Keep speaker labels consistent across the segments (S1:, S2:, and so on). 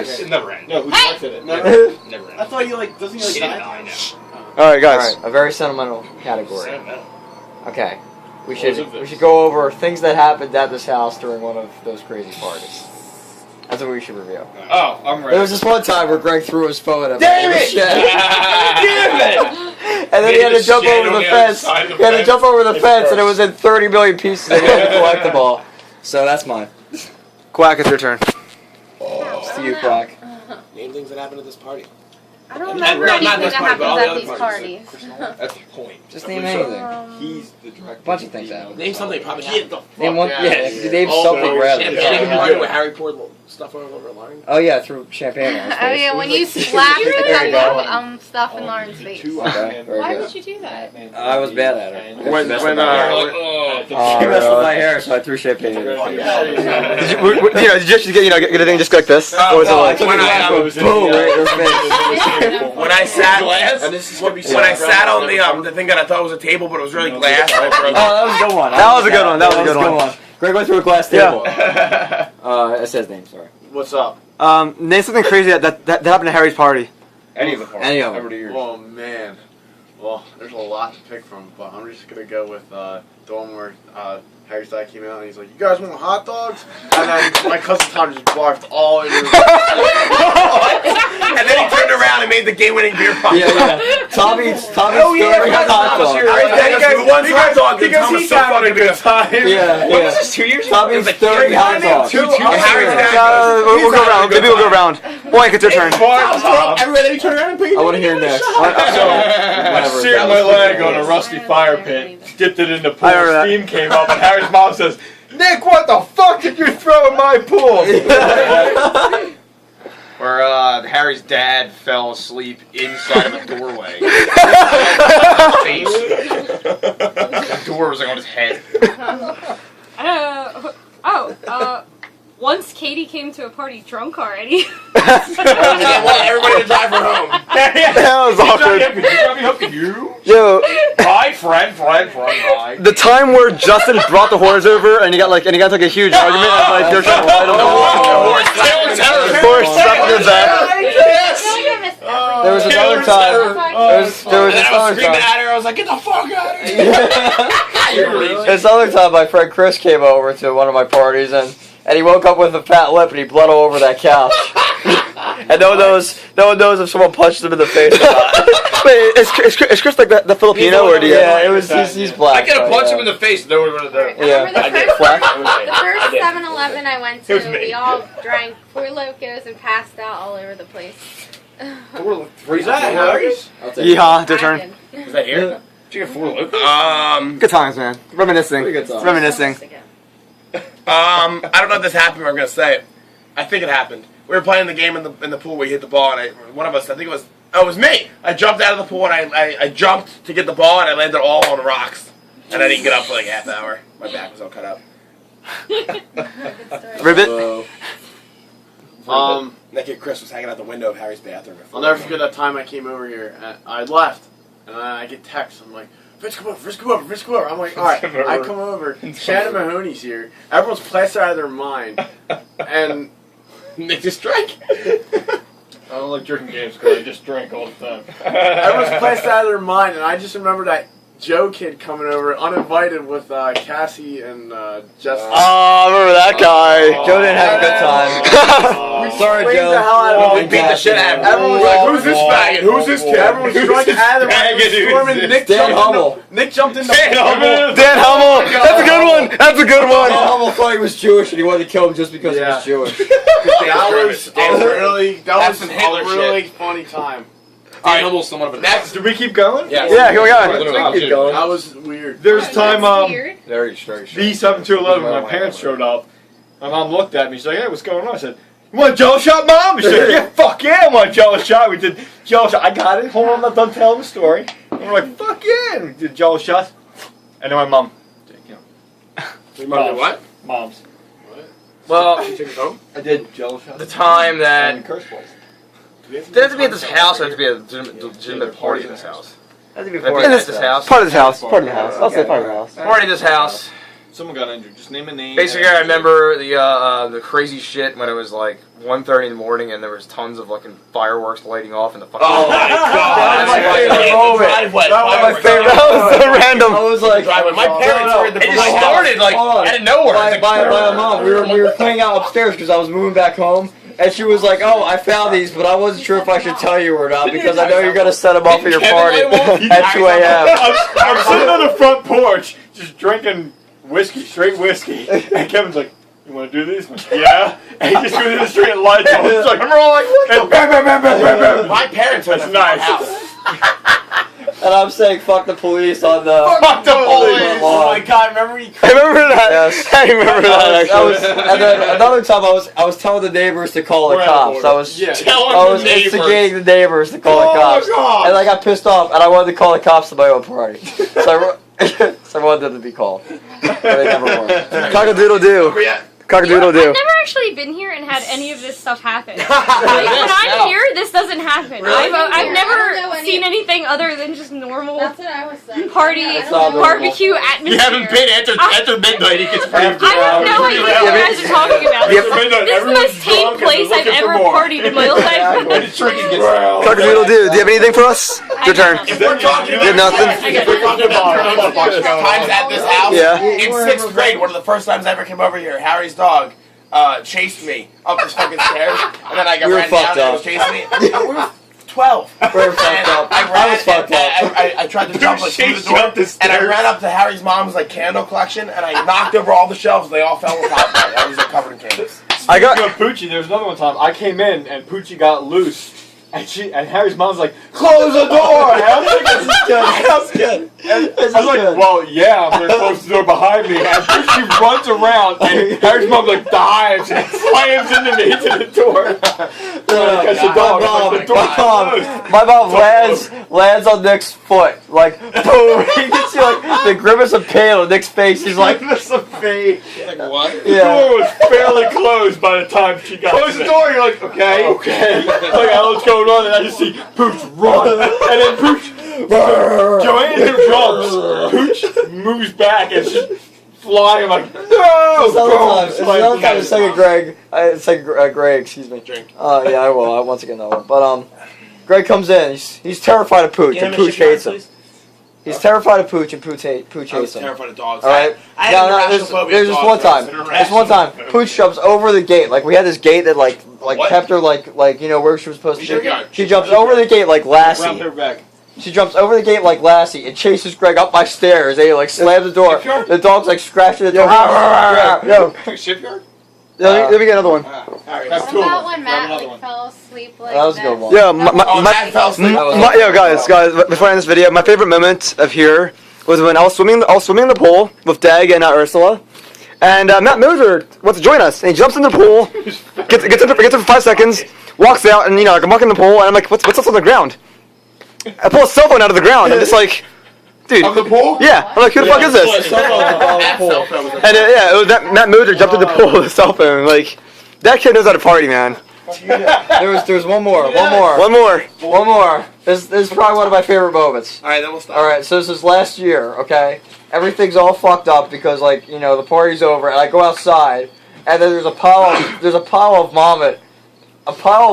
S1: always.
S2: It never ends.
S3: No, who directed it?
S2: Never ends.
S4: I thought you like, doesn't he like
S2: He didn't
S4: die?
S2: die, no.
S1: All right, guys.
S5: Alright, a very sentimental category.
S2: Sentimental.
S5: Okay. We
S3: What was
S5: should
S3: it?
S5: go over things that happened at this house during one of those crazy parties. That's what we should review.
S3: Oh, I'm
S5: There
S3: ready.
S5: was this one time where Greg threw his phone at
S3: Damn
S5: me.
S3: it! Damn it!
S5: And then he had to jump
S2: Shit
S5: over
S2: on
S5: the
S2: the
S5: fence.
S2: other side of the
S5: He had to
S2: fence.
S5: jump over the
S3: It's
S5: fence, and it
S3: gross.
S5: was in 30 million pieces, and he had to collect the ball. So that's mine.
S1: Quack, it's your turn.
S5: It's to you, Quack.
S6: Name things that happened at this party.
S7: I don't
S2: Not
S7: remember anything
S2: this
S7: that
S2: party, but all
S7: happens
S2: the
S7: at
S2: other
S7: these
S2: parties.
S7: parties.
S3: That's the point.
S5: Just name anything.
S3: He's the director.
S5: A bunch of things happened.
S6: Name something probably happened.
S5: Name one. Yeah, name
S4: Oh,
S5: something
S4: no,
S5: rather.
S6: Champagne
S4: Yeah.
S6: party where Harry poured stuff over Lauren.
S5: Oh yeah, threw champagne on his
S7: Oh
S5: face.
S7: yeah, when you slapped the
S5: There you go.
S7: cup of stuff in Lauren's face.
S5: Okay, very
S8: Why
S5: good.
S8: would you do that?
S5: I was bad at it.
S1: When
S5: She messed with my hair.
S1: oh,
S5: She messed with my hair, so I threw champagne in her face.
S1: did you just get a thing just like this? Or was it
S5: No, I
S1: like?
S5: took
S6: when
S5: a
S6: I,
S5: glass and boom, right in her face.
S6: When I sat,
S4: And this is gonna be
S6: when I sat on the thing that I thought was a table, but it was really glass.
S5: Oh, that was a good one.
S1: That was a good one. That was a good one.
S5: Greg went through a glass
S1: Yeah.
S5: table. It says name, sorry.
S4: What's up?
S1: Name something crazy that happened at Harry's party.
S3: Any of the parties.
S5: Any of them.
S3: Over the years.
S4: Oh man. Well, there's a lot to pick from, but I'm just gonna go with the one where Harry's dad came out and he's like, "You guys want hot dogs?" And then my cousin Tom just barfed all in.
S6: And then he turned around and made the game-winning beer pop.
S5: Yeah. Tommy's
S4: Oh, yeah,
S5: story
S4: I
S5: of hot dog.
S6: Harry's dad goes, "Who wants hot dog?" And Tom was so funny because
S5: Yeah,
S2: What was
S5: yeah.
S2: this, 2 years ago?
S5: Tommy's 30 hot dogs.
S6: Harry's dad
S1: We'll go around. Maybe we'll go around. Boy, it's your turn.
S4: Everywhere that he turned around and picked
S5: I want to hear next.
S3: I
S5: Whatever.
S3: seared my leg on a rusty fire pit, dipped it in the pool,
S1: I remember that.
S3: steam came up, and Harry's mom says, "Nick, what the fuck did you throw in my pool?"
S2: Where Harry's dad fell asleep inside of a doorway. Face. The door was like on his head.
S8: Once Katie came to a party drunk already.
S6: I want everybody to drive her home.
S1: That was awkward.
S3: You?
S1: Yo,
S3: Hi, friend, hi.
S1: the time where Justin brought the horse over and he got like a huge argument and like they're trying to fight him. Horse stuck in his back.
S5: There was another time. There was
S6: And
S5: this
S6: I was
S5: other
S6: screaming
S5: time.
S6: at her. I was like, "Get the fuck out of here!"
S5: This other time, my friend Chris came over to one of my parties and he woke up with a fat lip and he bled all over that couch. And no one knows if someone punched him in the face or not.
S1: Wait, is Chris like the Filipino or do you?
S5: Yeah, it was. He's black.
S2: I could have
S5: so,
S2: punched
S5: yeah.
S2: him in the face. No one would have done it.
S5: Yeah.
S7: Remember
S2: I did.
S7: the first 7-Eleven I went
S2: It was
S7: to,
S2: me.
S7: we all drank Four Locos and passed out all over the place.
S4: Is that Harry's?
S5: I'll take it.
S1: Yeehaw, your
S7: I
S1: turn.
S7: did.
S2: Is that here? Did you get 4 locals?
S1: Good times, man. Reminiscing.
S5: Pretty good times.
S1: Reminiscing.
S6: I don't know if this happened, but I'm gonna say it. I think it happened. We were playing the game in the pool where you hit the ball, and one of us, I think it was me. I jumped out of the pool and I jumped to get the ball, and I landed all on rocks, and I didn't get up for like half an hour. My back was all cut up.
S1: Ribbit.
S6: That kid Chris was hanging out the window of Harry's bathroom.
S4: I'll never forget that time I came over here. And I left, and I get texts. I'm like, "Vince, come over, Vince, come over, Vince, come over." I'm like, "All right." I come over. Shannon Mahoney's here. Everyone's plastered out of their mind, and
S6: Nick just drank.
S3: I don't like drinking games because I just drink all the time.
S4: everyone's plastered out of their mind. And I just remember that Joe kid coming over uninvited with Cassie and Justin.
S1: Oh, I remember that guy.
S5: Joe didn't have a good time. Sorry,
S4: Played
S5: Joe.
S4: the hell out of
S6: We
S4: him.
S6: beat the shit out of him.
S4: Everyone was like, "Who's this faggot? Who's this kid?" Everyone's drunk out of their mind. Storming. Nick
S5: Dan
S4: jumped
S5: Hummel.
S4: in the- Nick jumped in the
S1: Dan Hummel. That's a good one. That's a good one.
S5: Hummel thought he was Jewish and he wanted to kill him just because he was Jewish.
S4: That was
S2: That's some Hitler
S4: a really funny time.
S2: Dan Hubble's somewhat of a
S3: Next, did we keep going?
S2: Yeah.
S1: Yeah, here we go.
S5: Keep going.
S4: That was weird.
S3: There's time,
S8: Weird.
S3: the 7-2-11, my parents showed up. My mom looked at me, she's like, "Hey, what's going on?" I said, "You want a jello shot, Mom?" She said, "Yeah, fuck yeah, I want a jello shot." We did jello shot. I got it. Hold on, I'm not done telling the story. And we're like, "Fuck yeah." And we did jello shots. And then my mom,
S2: Remember what?
S3: Mom's.
S2: Well,
S3: I did jello shots.
S2: the time that...
S3: Curse words.
S2: Did it have to be at this house or did it have to be a legitimate party in this house?
S5: That's
S2: Did it
S5: before
S2: be at this house?
S1: Part of the house. Part of the house. I'll say part of the house.
S2: Party at this house.
S3: Someone got injured. Just name a name.
S2: Basically, I remember the crazy shit when it was like 1:30 in the morning and there was tons of fucking fireworks lighting off in the fucking.
S6: Oh my god!
S5: That was my favorite moment.
S6: That
S5: was my favorite.
S1: That was so random.
S5: I was like,
S6: My parents were at the. It just
S5: Hold on.
S6: started like
S5: Hold on.
S6: out of nowhere. It's
S5: by
S6: like,
S5: my mom. We were playing out upstairs because I was moving back home, and she was like, "Oh, I found these, but I wasn't sure if I should tell you or not because I know you're gonna set them up for your party at 2 a.m."
S3: I'm sitting on the front porch, just drinking whiskey, straight whiskey, and Kevin's like, "You want to do these?" I'm like, yeah. And he just goes in the street and lights on. It's like,
S6: remember all like
S3: and bam, bam, bam, bam, bam, bam.
S6: my parents were
S3: That's
S6: at the
S3: nice.
S6: house.
S5: And I'm saying, "Fuck the police" on the.
S3: Fuck the police.
S4: Oh my god, remember he
S1: I remember that.
S5: Yes.
S1: I remember that
S5: I was,
S1: actually.
S5: and then another time I was telling the neighbors to call the
S3: We're out of
S5: cops. I was
S6: Telling
S5: I was
S6: the neighbors.
S5: instigating the neighbors to call the cops,
S3: God.
S5: and I got pissed off, and I wanted to call the cops to my own party. So I wanted them to be called, but they never were.
S1: Cock-a-doodle doo. Cock-a-doodle
S8: I've
S1: doo.
S8: never actually been here and had any of this stuff happen. Like, when I'm here, this doesn't happen.
S7: Really?
S8: I've
S7: I don't know
S8: never
S7: any-
S8: seen anything other than just normal
S7: That's what I was saying.
S8: party,
S7: I don't
S5: not
S7: know.
S8: barbecue atmosphere.
S2: You haven't been after midnight. He gets pretty.
S8: I have no idea what you guys are talking about.
S1: Yeah,
S8: This is the most tame place I've ever partied in my life.
S6: When it's tricky, gets
S1: Cock-a-doodle doo. Do you have anything for us? Your turn.
S6: If we're talking
S1: You have nothing?
S6: if we're talking about times at this house,
S1: Yeah.
S6: in 6th grade, one of the first times I ever came over here, Harry's dog chased me up this fucking stairs, and then I got
S5: We were
S6: ran down
S5: fucked
S6: and it
S5: up.
S6: was chasing me. We were 12.
S5: We were fucked up. I was fucked up.
S6: I tried to jump like through the
S3: chased
S6: door,
S3: you up the
S6: and I
S3: stairs.
S6: ran up to Harry's mom's like candle collection, and I knocked over all the shelves. They all fell apart. I was like, covered in candles.
S1: I got.
S3: Speaking of Poochie, there was another one time I came in and Poochie got loose. And Harry's mom's like, "Close the door!" And I'm like,
S5: That's good.
S3: I was like, "Well, yeah, I'm gonna close the door behind me." And Poochie runs around, and Harry's mom's like dives and slams into the door. Catch the dog. I'm like, the door's closed.
S5: My mom lands on Nick's foot, like boom. You can see like the grimace of pain on Nick's face. He's like,
S3: That's a fake.
S6: Like what?
S3: The door was fairly closed by the time she got
S6: Close the door. You're like, okay.
S3: Okay. Like, I don't know what's going on, and I just see Pooch run. And then Pooch, Joanne jumps. Pooch moves back and she's flying. I'm like, no!
S5: Sometimes, it's like a Greg. It's like Greg. Excuse me.
S6: Drink.
S5: Yeah, I will. Once again, I will. But Greg comes in. He's terrified of Pooch, and Pooch hates him. He's terrified of Pooch, and Pooch
S6: I was
S5: hates him.
S6: terrified of dogs.
S5: All right.
S6: I had
S5: No,
S6: an
S5: no.
S6: irrational phobia
S5: There's
S6: of
S5: just
S6: dogs.
S5: one time.
S6: An
S5: There's
S6: irrational
S5: one time.
S6: phobia.
S5: Pooch jumps over the gate. Like we had this gate that like
S6: What?
S5: kept her like you know where she was supposed to.
S6: Shipyard.
S5: She jumps over the gate like
S3: Around
S5: Lassie.
S3: her back.
S5: She jumps over the gate like Lassie and chases Greg up my stairs. And he like slams the door.
S3: Shipyard?
S5: The dog's like scratching the door. Yo,
S3: Shipyard?
S1: Let me get another one.
S6: Harry.
S3: That's
S7: What
S3: two of
S7: about
S3: them.
S7: when
S3: Grab
S7: Matt
S3: another
S7: like
S3: one.
S7: fell asleep like
S5: that was a good one.
S1: Yeah,
S6: Oh, Matt fell asleep.
S1: yo, guys, before I end this video, my favorite moment of here was when I was swimming in the pool with Dag and Ursula, and Matt Moser wants to join us, and he jumps in the pool, gets in for 5 seconds, walks out, and like I'm walking in the pool, and I'm like, what's up on the ground? I pull his cell phone out of the ground. I'm just like, dude,
S6: Of the pool?
S1: yeah. I'm like, who the fuck is this?
S6: Matt's cell phone was in the
S1: And yeah, it was Matt Moser jumped in the pool with his cell phone. Like, that kid knows how to party, man.
S5: There's one more.
S1: One more.
S5: This is probably one of my favorite moments.
S6: All right, then we'll stop.
S5: All right, so this is last year. Okay, everything's all fucked up because like you know the party's over, and I go outside, and then there's a pile of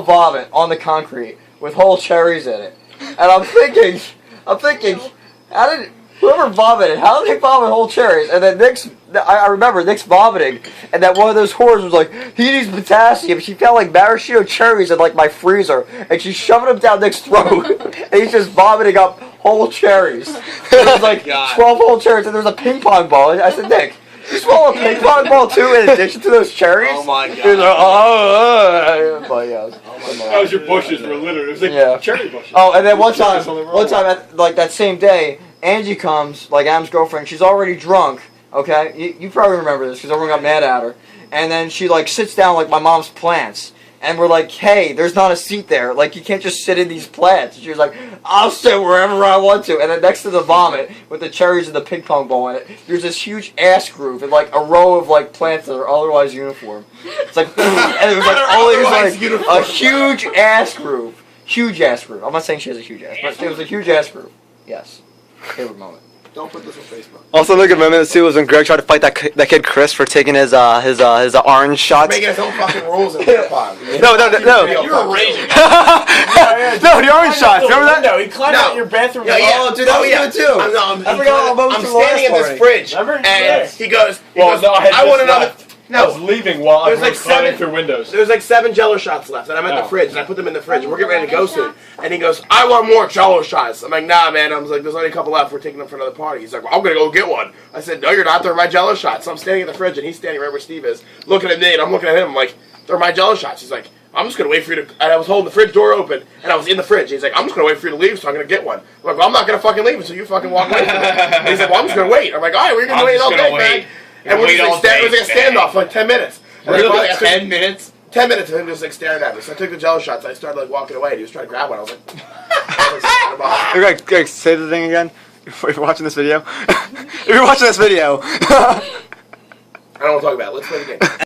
S5: vomit on the concrete with whole cherries in it, and I'm thinking, how did whoever vomited? How did they vomit whole cherries? And then I remember Nick's vomiting, and that one of those whores was like, he needs potassium. She found like maraschino cherries in like my freezer, and she's shoving them down Nick's throat, and he's just vomiting up whole cherries. There's like 12 whole cherries, and there's a ping pong ball. I said, Nick, you swallow a ping pong ball too in addition to those cherries?
S6: Oh my
S5: He was like,
S6: god.
S5: but yeah.
S3: That was your bushes were littered. It was like
S5: Yeah.
S3: cherry bushes.
S5: Oh, and then one time, like that same day, Angie comes, like Adam's girlfriend. She's already drunk. Okay, you probably remember this because everyone got mad at her. And then she like sits down like my mom's plants, and we're like, "Hey, there's not a seat there. Like you can't just sit in these plants." And she was like, "I'll sit wherever I want to." And then next to the vomit with the cherries and the ping pong ball in it, there's this huge ass groove and like a row of like plants that are otherwise uniform. It's like, and it was like always like a huge ass groove. Huge ass groove. I'm not saying she has a huge ass, but it was a huge ass groove. Yes. Favorite moment.
S6: Don't put this on Facebook.
S1: Also, another good moment too was when Greg tried to fight that kid Chris for taking his orange shots.
S6: Making his own fucking rules in beer pong.
S1: No.
S2: You were raging.
S1: No, the orange shots. Remember that?
S4: No, he climbed
S6: No.
S4: out your bathroom.
S6: Yeah, yeah.
S5: Oh, dude, that was good too. I forgot all about
S6: I'm
S5: the last
S6: standing in this
S5: party.
S6: fridge,
S4: Remember?
S6: and
S4: Yeah.
S6: he goes,
S3: Well, no, I had
S6: I want
S3: just
S6: another.
S3: left. I was
S6: No,
S3: leaving while
S6: There's
S3: everyone was
S6: like
S3: climbing
S6: seven-
S3: through windows.
S6: there was like 7 Jello shots left, and I'm at the
S3: Oh.
S6: fridge, and I put them in the fridge, and we're getting ready to go soon. And he goes, I want more Jello shots. I'm like, nah, man. I was like, there's only a couple left. We're taking them for another party. He's like, well, I'm gonna go get one. I said, no, you're not. They're my Jello shots. So I'm standing in the fridge, and he's standing right where Steve is, looking at me, and I'm looking at him. I'm like, they're my Jello shots. He's like, I'm just gonna wait for you to. And I was holding the fridge door open, and I was in the fridge. He's like, I'm just gonna wait for you to leave, so I'm gonna get one. I'm like, well, I'm not gonna fucking leave until you fucking walk away from me. And he's like, well, I'm just gonna wait. I'm like, all right, we're gonna
S2: I'm
S6: wait
S2: just
S6: all
S2: gonna
S6: day,
S2: wait.
S6: man. And we're
S2: Wait
S6: just
S2: all
S6: like, it was like a
S2: day,
S6: standoff for like 10 minutes. And
S2: Really?
S6: finally, I took-
S2: 10 minutes?
S6: 10 minutes of him just like staring at me. So I took the Jello shots. I started like walking away, and he was trying to grab one. I was like,
S1: Greg, say the thing again. If you're watching this video, if you're watching this video.
S6: I don't want to talk about it. Let's play the game.